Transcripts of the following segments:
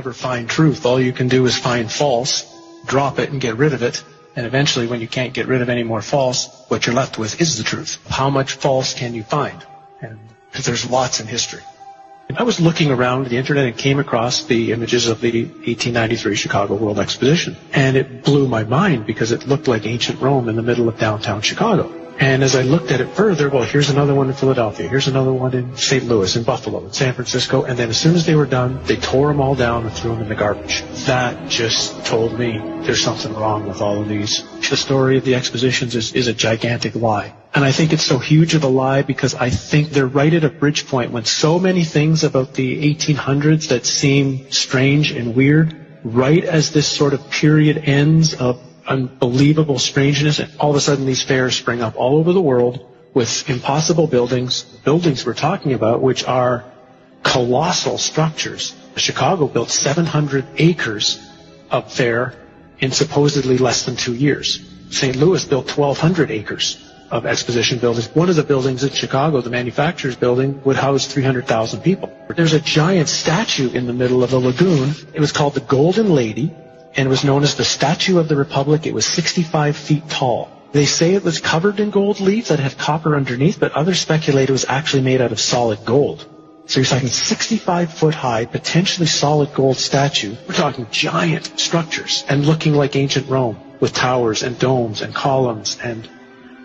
Never find truth. All you can do is find false, drop it and get rid of it. And eventually, when you can't get rid of any more false, what you're left with is the truth. How much false can you find? And there's lots in history. And I was looking around the internet and came across the images of the 1893 Chicago World Exposition. And it blew my mind because it looked like ancient Rome in the middle of downtown Chicago. And as I looked at it further, well, here's another one in Philadelphia, here's another one in St. Louis, in Buffalo, in San Francisco, and then as soon as they were done, they tore them all down and threw them in the garbage. That just told me there's something wrong with all of these. The story of the expositions is a gigantic lie. And I think it's so huge of a lie because I think they're right at a bridge point when so many things about the 1800s that seem strange and weird, right as this sort of period ends of unbelievable strangeness, and all of a sudden these fairs spring up all over the world with impossible buildings we're talking about, which are colossal structures. Chicago built 700 acres of fair in supposedly less than 2 years. St. Louis built 1,200 acres of exposition buildings. One of the buildings in Chicago, the manufacturer's building, would house 300,000 people. There's a giant statue in the middle of the lagoon. It was called the Golden Lady, and it was known as the Statue of the Republic. It was 65 feet tall. They say it was covered in gold leaf that had copper underneath, but others speculate it was actually made out of solid gold. So you're talking 65-foot high, potentially solid gold statue. We're talking giant structures and looking like ancient Rome with towers and domes and columns and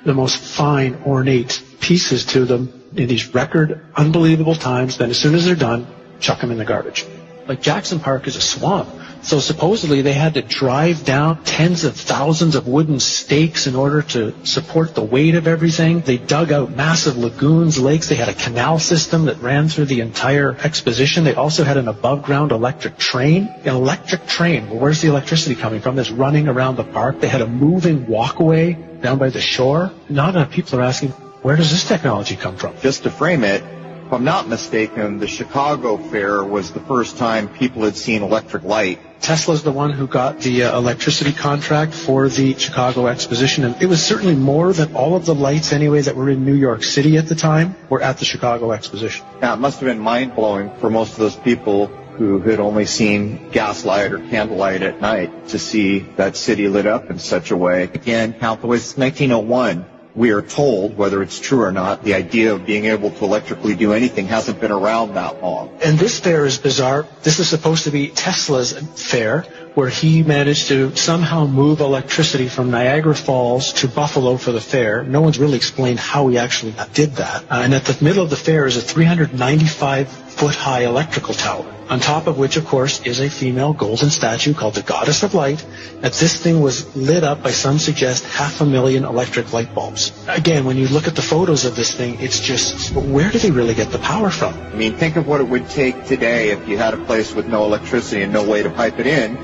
the most fine, ornate pieces to them in these record, unbelievable times. Then as soon as they're done, chuck them in the garbage. Like Jackson Park is a swamp. So supposedly they had to drive down tens of thousands of wooden stakes in order to support the weight of everything. They dug out massive lagoons, lakes. They had a canal system that ran through the entire exposition. They also had an above-ground electric train. An electric train, well, where's the electricity coming from? That's running around the park. They had a moving walkway down by the shore. Not enough people are asking, where does this technology come from? Just to frame it, if I'm not mistaken, the Chicago Fair was the first time people had seen electric light. Tesla's the one who got the electricity contract for the Chicago Exposition, and it was certainly more than all of the lights anyway that were in New York City at the time were at the Chicago Exposition. Now, it must have been mind-blowing for most of those people who had only seen gaslight or candlelight at night to see that city lit up in such a way. Again, count the ways. It's 1901. We are told, whether it's true or not, the idea of being able to electrically do anything hasn't been around that long. And this fair is bizarre. This is supposed to be Tesla's fair, where he managed to somehow move electricity from Niagara Falls to Buffalo for the fair. No one's really explained how he actually did that. And at the middle of the fair is a 395-foot-high electrical tower, on top of which, of course, is a female golden statue called the Goddess of Light. That this thing was lit up by, some suggest, 500,000 electric light bulbs. Again, when you look at the photos of this thing, it's just, where do they really get the power from? I mean, think of what it would take today if you had a place with no electricity and no way to pipe it in,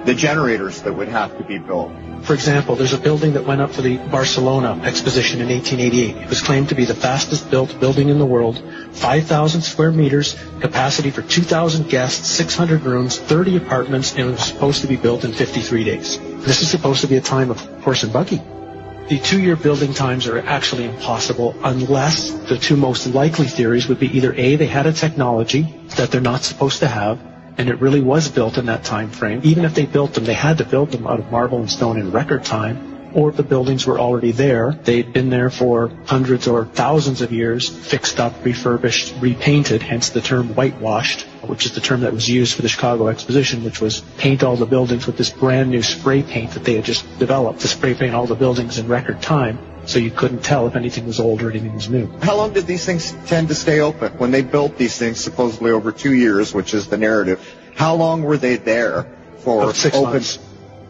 the generators that would have to be built. For example, there's a building that went up for the Barcelona Exposition in 1888. It was claimed to be the fastest built building in the world, 5,000 square meters, capacity for 2,000 guests, 600 rooms, 30 apartments, and it was supposed to be built in 53 days. This is supposed to be a time of horse and buggy. The 2-year building times are actually impossible unless the two most likely theories would be either A, they had a technology that they're not supposed to have, and it really was built in that time frame. Even if they built them, they had to build them out of marble and stone in record time, or the buildings were already there. They'd been there for hundreds or thousands of years, fixed up, refurbished, repainted, hence the term whitewashed, which is the term that was used for the Chicago Exposition, which was paint all the buildings with this brand new spray paint that they had just developed to spray paint all the buildings in record time, so you couldn't tell if anything was old or anything was new. How long did these things tend to stay open? When they built these things supposedly over 2 years, which is the narrative, how long were they there for? About 6 months.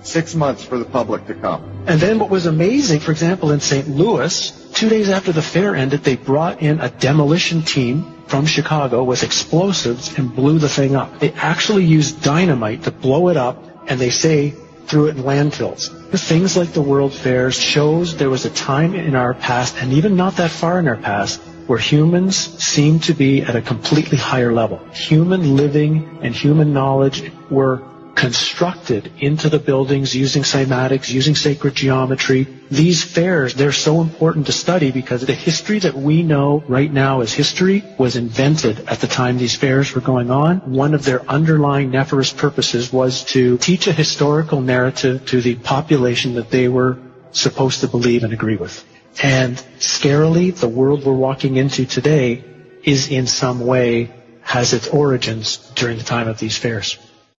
6 months for the public to come. And then what was amazing, for example, in St. Louis, 2 days after the fair ended, they brought in a demolition team from Chicago with explosives and blew the thing up. They actually used dynamite to blow it up, and they say threw it in landfills. Things like the World Fairs shows there was a time in our past, and even not that far in our past, where humans seemed to be at a completely higher level. Human living and human knowledge were constructed into the buildings using cymatics, using sacred geometry. These fairs, they're so important to study because the history that we know right now as history was invented at the time these fairs were going on. One of their underlying nefarious purposes was to teach a historical narrative to the population that they were supposed to believe and agree with. And scarily, the world we're walking into today is in some way has its origins during the time of these fairs.